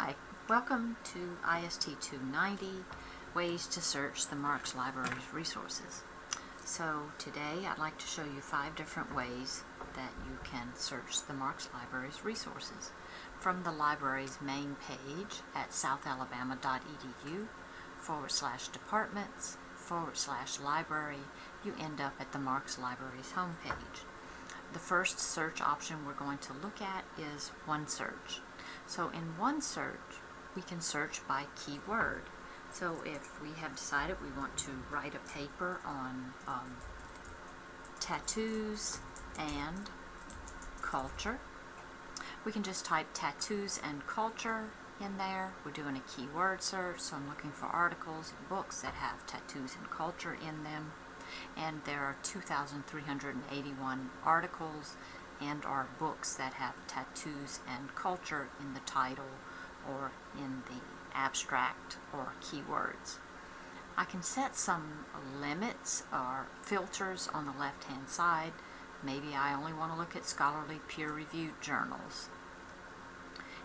Hi, welcome to IST 290, Ways to Search the Marx Library's Resources. So today I'd like to show you 5 different ways that you can search the Marx Library's resources. From the library's main page at southalabama.edu/departments/library, you end up at the Marx Library's homepage. The first search option we're going to look at is OneSearch. So in OneSearch, we can search by keyword. So if we have decided we want to write a paper on tattoos and culture, we can just type tattoos and culture in there. We're doing a keyword search, so I'm looking for articles and books that have tattoos and culture in them. And there are 2,381 articles and or books that have tattoos and culture in the title or in the abstract or keywords. I can set some limits or filters on the left hand side. Maybe I only want to look at scholarly peer-reviewed journals.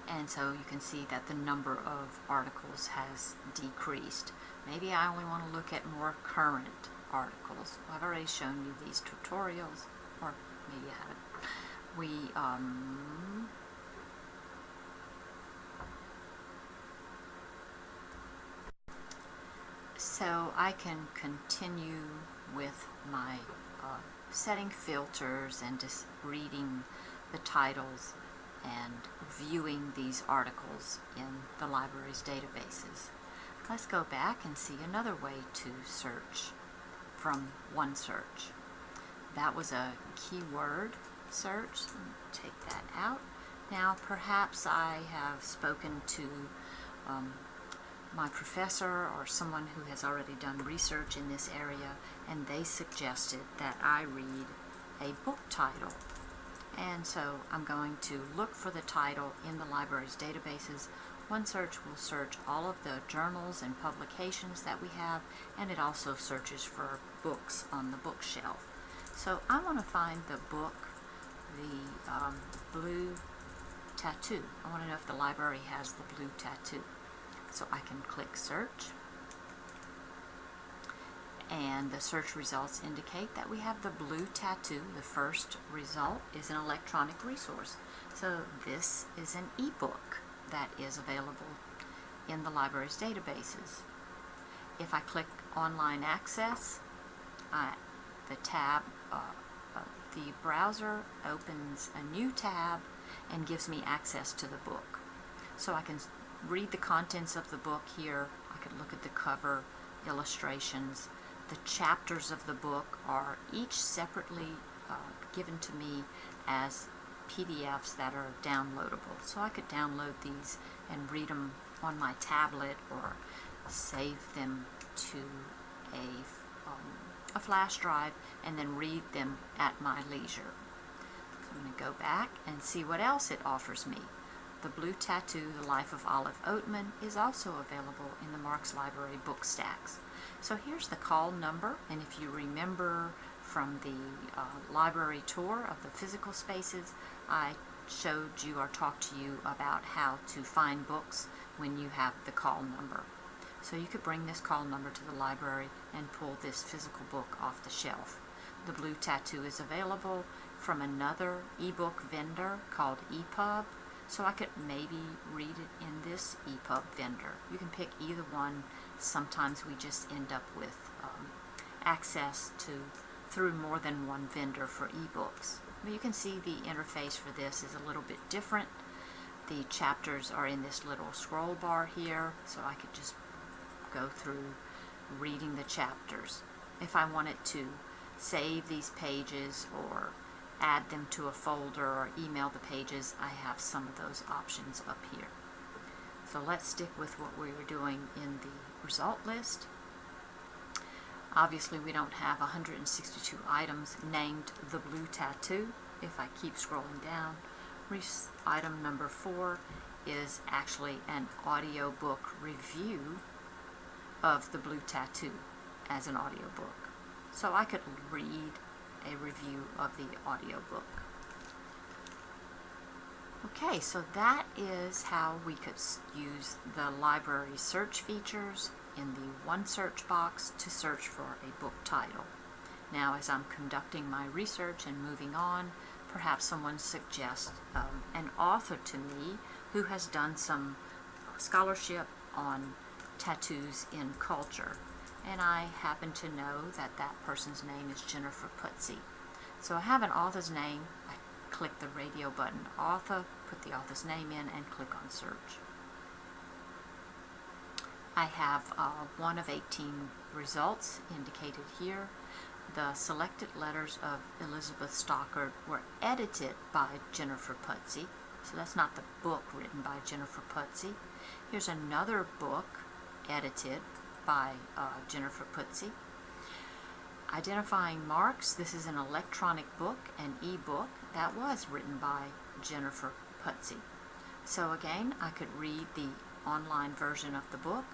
And so you can see that the number of articles has decreased. Maybe I only want to look at more current articles. I've already shown you these tutorials, or maybe I haven't. So I can continue with my setting filters and just reading the titles and viewing these articles in the library's databases. Let's go back and see another way to search from OneSearch. That was a keyword search. Let me take that out. Now perhaps I have spoken to my professor or someone who has already done research in this area, and they suggested that I read a book title. And so I'm going to look for the title in the library's databases. OneSearch will search all of the journals and publications that we have, and it also searches for books on the bookshelf. So I want to find the book, the Blue Tattoo. I want to know if the library has the Blue Tattoo. So I can click search, and the search results indicate that we have the Blue Tattoo. The first result is an electronic resource. So this is an ebook that is available in the library's databases. If I click online access, the browser opens a new tab and gives me access to the book. So I can read the contents of the book here. I could look at the cover, illustrations. The chapters of the book are each separately given to me as PDFs that are downloadable. So I could download these and read them on my tablet or save them to a flash drive and then read them at my leisure. So I'm going to go back and see what else it offers me. The Blue Tattoo, The Life of Olive Oatman, is also available in the Marx Library book stacks. So here's the call number, and if you remember from the library tour of the physical spaces, I showed you or talked to you about how to find books when you have the call number. So you could bring this call number to the library and pull this physical book off the shelf. The Blue Tattoo is available from another ebook vendor called EPUB. So I could maybe read it in this EPUB vendor. You can pick either one. Sometimes we just end up with access through more than one vendor for ebooks. But you can see the interface for this is a little bit different. The chapters are in this little scroll bar here, so I could just go through reading the chapters. If I wanted to save these pages or add them to a folder or email the pages, I have some of those options up here. So let's stick with what we were doing in the result list. Obviously we don't have 162 items named the Blue Tattoo. If I keep scrolling down, item number 4 is actually an audiobook review of the Blue Tattoo as an audiobook. So I could read a review of the audiobook. Okay, so that is how we could use the library search features in the one search box to search for a book title. Now, as I'm conducting my research and moving on, perhaps someone suggests an author to me who has done some scholarship on tattoos in culture, and I happen to know that that person's name is Jennifer Putsey. So I have an author's name. I click the radio button author, put the author's name in, and click on search. I have 1 of 18 results indicated here. The selected letters of Elizabeth Stockard were edited by Jennifer Putsey, so that's not the book written by Jennifer Putsey. Here's another book edited by Jennifer Putsey. Identifying Marx, this is an electronic book, an e-book, that was written by Jennifer Putsey. So again, I could read the online version of the book.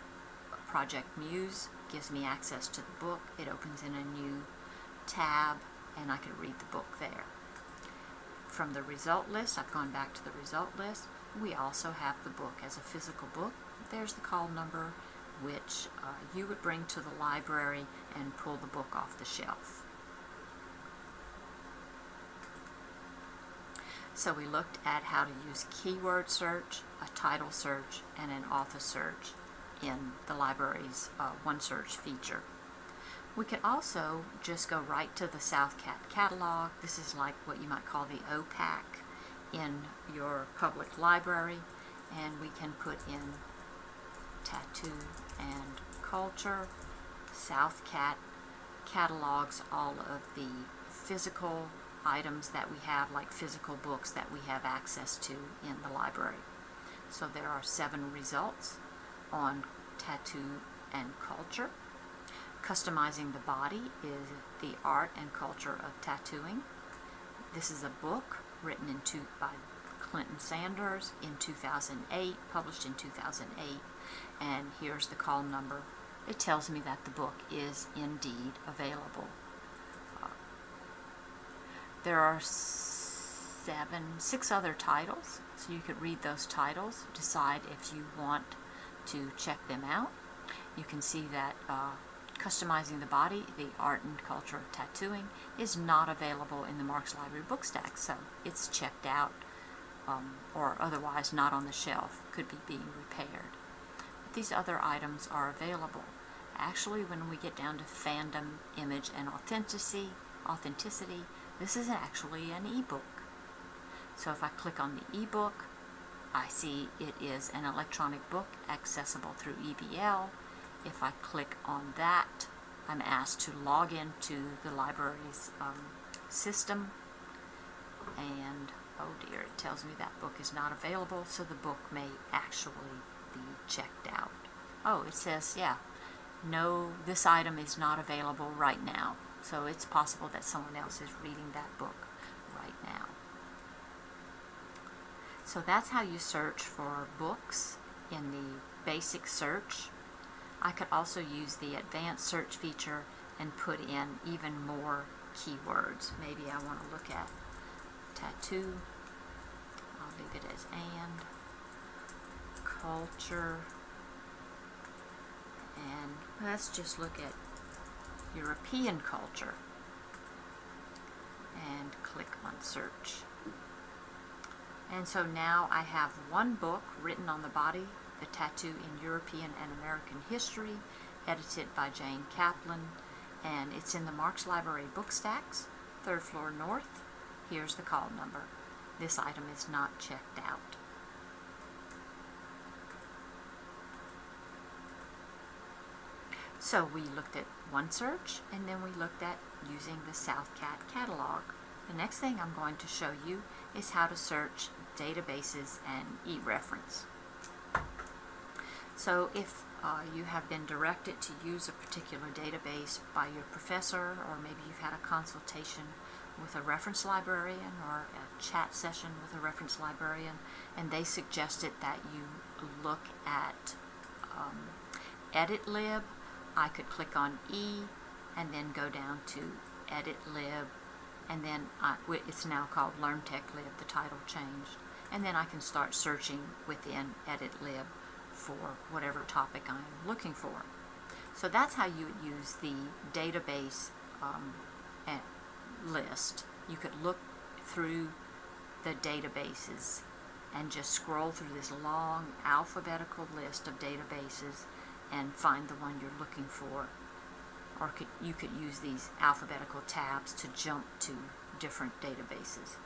Project Muse gives me access to the book. It opens in a new tab, and I could read the book there. From the result list, I've gone back to the result list. We also have the book as a physical book. There's the call number, which you would bring to the library and pull the book off the shelf. So we looked at how to use keyword search, a title search, and an author search in the library's One Search feature. We could also just go right to the Southcat catalog. This is like what you might call the OPAC in your public library, and we can put in tattoo and culture. Southcat catalogs all of the physical items that we have, like physical books that we have access to in the library. So there are 7 results on tattoo and culture. Customizing the body is the art and culture of tattooing. This is a book written by Clinton Sanders in 2008, published in 2008, and here's the call number. It tells me that the book is indeed available. There are 6 other titles, so you could read those titles, decide if you want to check them out. You can see that Customizing the Body, the Art and Culture of Tattooing, is not available in the Marx Library book stack, so it's checked out or otherwise not on the shelf, could be being repaired. But these other items are available. Actually, when we get down to fandom, image, and authenticity, this is actually an ebook. So if I click on the ebook, I see it is an electronic book accessible through EBL. If I click on that, I'm asked to log into the library's system, and oh dear, it tells me that book is not available, so the book may actually be checked out. Oh, it says, yeah, no, this item is not available right now. So it's possible that someone else is reading that book right now. So that's how you search for books in the basic search. I could also use the advanced search feature and put in even more keywords. Maybe I want to look at tattoo. I'll leave it as and culture, and let's just look at European culture and click on search. And so now I have one book written on the body, The Tattoo in European and American History, edited by Jane Kaplan, and it's in the Marx Library book stacks, 3rd floor north. Here's the call number. This item is not checked out. So we looked at one search, and then we looked at using the Southcat catalog. The next thing I'm going to show you is how to search databases and e-reference. So if you have been directed to use a particular database by your professor, or maybe you've had a consultation with a reference librarian or a chat session with a reference librarian, and they suggested that you look at Edit Lib, I could click on E and then go down to Edit Lib, and then it's now called LearnTech Lib, the title changed. and then I can start searching within EditLib for whatever topic I'm looking for. So that's how you would use the database list. You could look through the databases and just scroll through this long alphabetical list of databases and find the one you're looking for. Or you could use these alphabetical tabs to jump to different databases.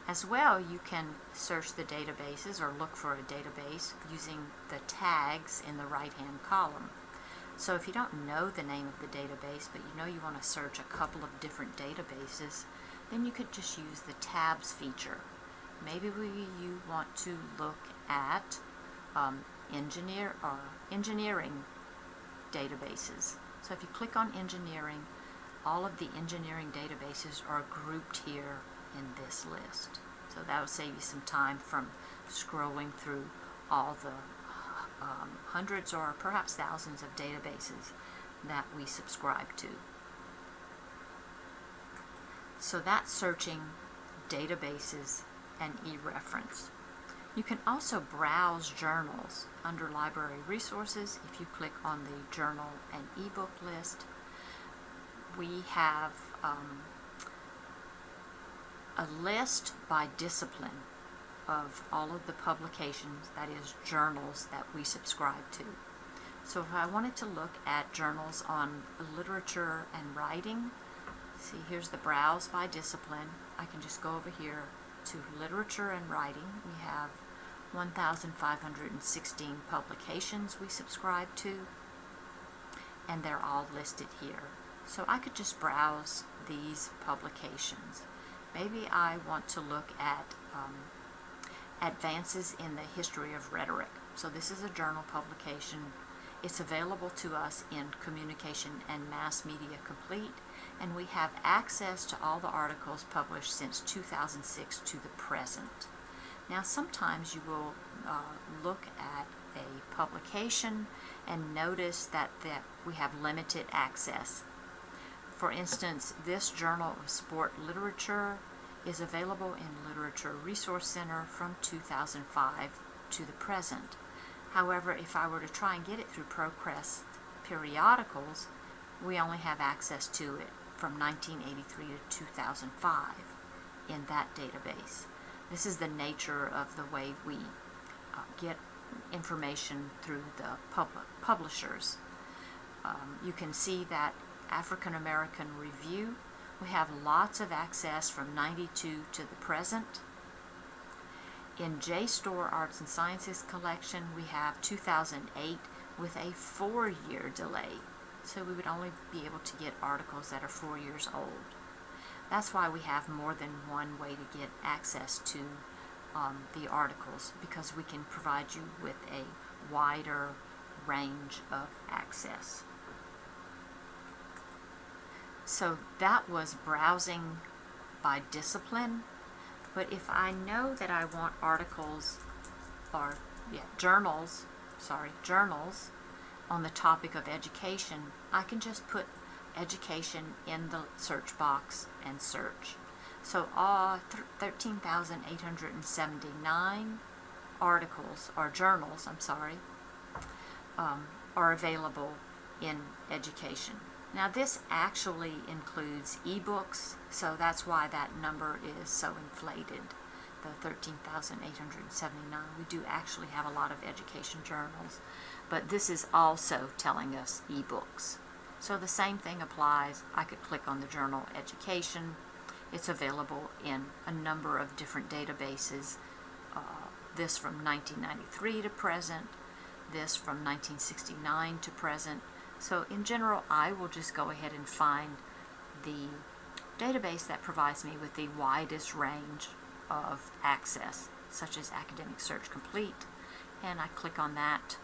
As well, you can search the databases or look for a database using the tags in the right-hand column. So if you don't know the name of the database, but you know you want to search a couple of different databases, then you could just use the tabs feature. Maybe you want to look at engineering databases. So if you click on engineering, all of the engineering databases are grouped here in this list. So that will save you some time from scrolling through all the hundreds or perhaps thousands of databases that we subscribe to. So that's searching databases and e-reference. You can also browse journals under library resources. If you click on the journal and ebook list, we have a list by discipline of all of the publications, that is journals, that we subscribe to. So if I wanted to look at journals on literature and writing, see, here's the browse by discipline. I can just go over here to literature and writing. We have 1,516 publications we subscribe to, and they're all listed here. So I could just browse these publications. Maybe I want to look at advances in the history of rhetoric. So this is a journal publication. It's available to us in Communication and Mass Media Complete, and we have access to all the articles published since 2006 to the present. Now sometimes you will look at a publication and notice that we have limited access. For instance, this Journal of Sport Literature is available in Literature Resource Center from 2005 to the present. However, if I were to try and get it through ProQuest periodicals, we only have access to it from 1983 to 2005 in that database. This is the nature of the way we get information through the publishers. You can see that African American Review, we have lots of access from 92 to the present. In JSTOR Arts and Sciences collection, we have 2008 with a 4-year delay. So we would only be able to get articles that are 4 years old. That's why we have more than one way to get access to the articles, because we can provide you with a wider range of access. So that was browsing by discipline. But if I know that I want articles or journals on the topic of education, I can just put education in the search box and search. So 13,879 articles or journals, are available in education. Now this actually includes ebooks, so that's why that number is so inflated, the 13,879. We do actually have a lot of education journals, but this is also telling us ebooks. So the same thing applies. I could click on the journal Education. It's available in a number of different databases. This from 1993 to present, this from 1969 to present. So in general, I will just go ahead and find the database that provides me with the widest range of access, such as Academic Search Complete, and I click on that,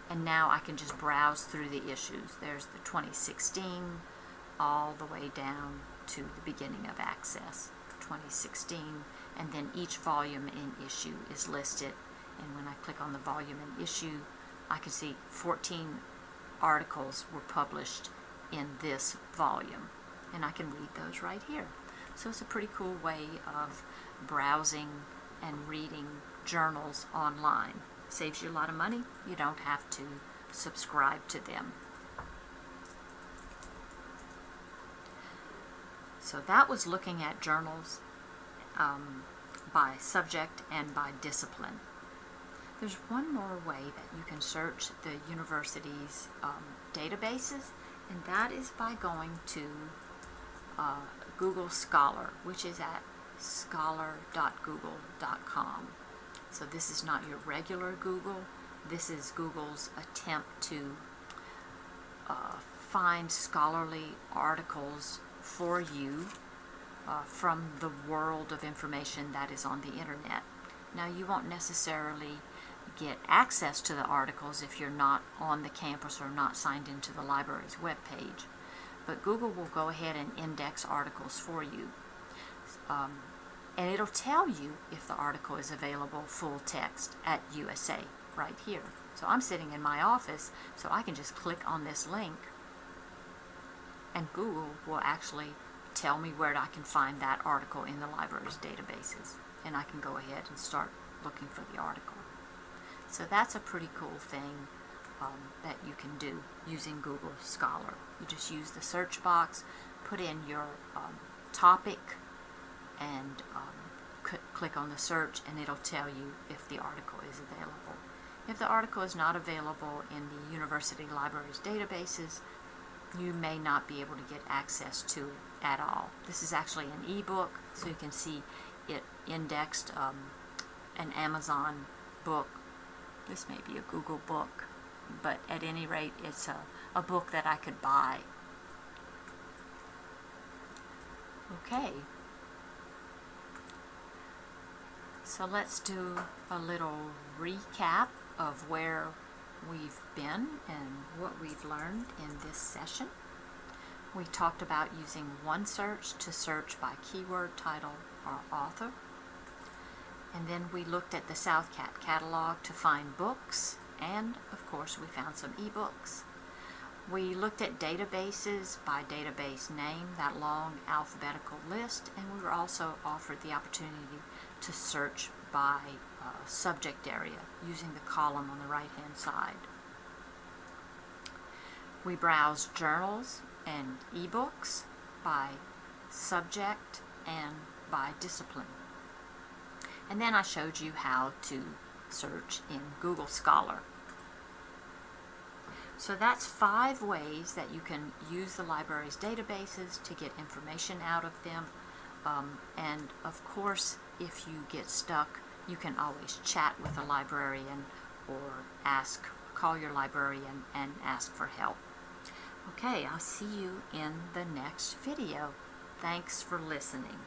and now I can just browse through the issues. There's the 2016 all the way down to the beginning of access, 2016, and then each volume and issue is listed, and when I click on the volume and issue, I can see 14 articles were published in this volume, and I can read those right here. So it's a pretty cool way of browsing and reading journals online. Saves you a lot of money. You don't have to subscribe to them. So that was looking at journals by subject and by discipline. There's one more way that you can search the university's databases, and that is by going to Google Scholar, which is at scholar.google.com. So this is not your regular Google. This is Google's attempt to find scholarly articles for you from the world of information that is on the internet. Now, you won't necessarily get access to the articles if you're not on the campus or not signed into the library's webpage, but Google will go ahead and index articles for you. And it'll tell you if the article is available full text at USA right here. So I'm sitting in my office, so I can just click on this link and Google will actually tell me where I can find that article in the library's databases, and I can go ahead and start looking for the article. So that's a pretty cool thing that you can do using Google Scholar. You just use the search box, put in your topic, and click on the search, and it'll tell you if the article is available. If the article is not available in the university library's databases, you may not be able to get access to it at all. This is actually an ebook, so you can see it indexed, an Amazon book. This may be a Google book, but at any rate, it's a book that I could buy. Okay. So let's do a little recap of where we've been and what we've learned in this session. We talked about using OneSearch to search by keyword, title, or author. And then we looked at the Southcat catalog to find books, and of course we found some ebooks. We looked at databases by database name, that long alphabetical list, and we were also offered the opportunity to search by subject area using the column on the right hand side. We browsed journals and ebooks by subject and by discipline. And then I showed you how to search in Google Scholar. So that's 5 ways that you can use the library's databases to get information out of them. And of course, if you get stuck, you can always chat with a librarian or call your librarian and ask for help. Okay, I'll see you in the next video. Thanks for listening.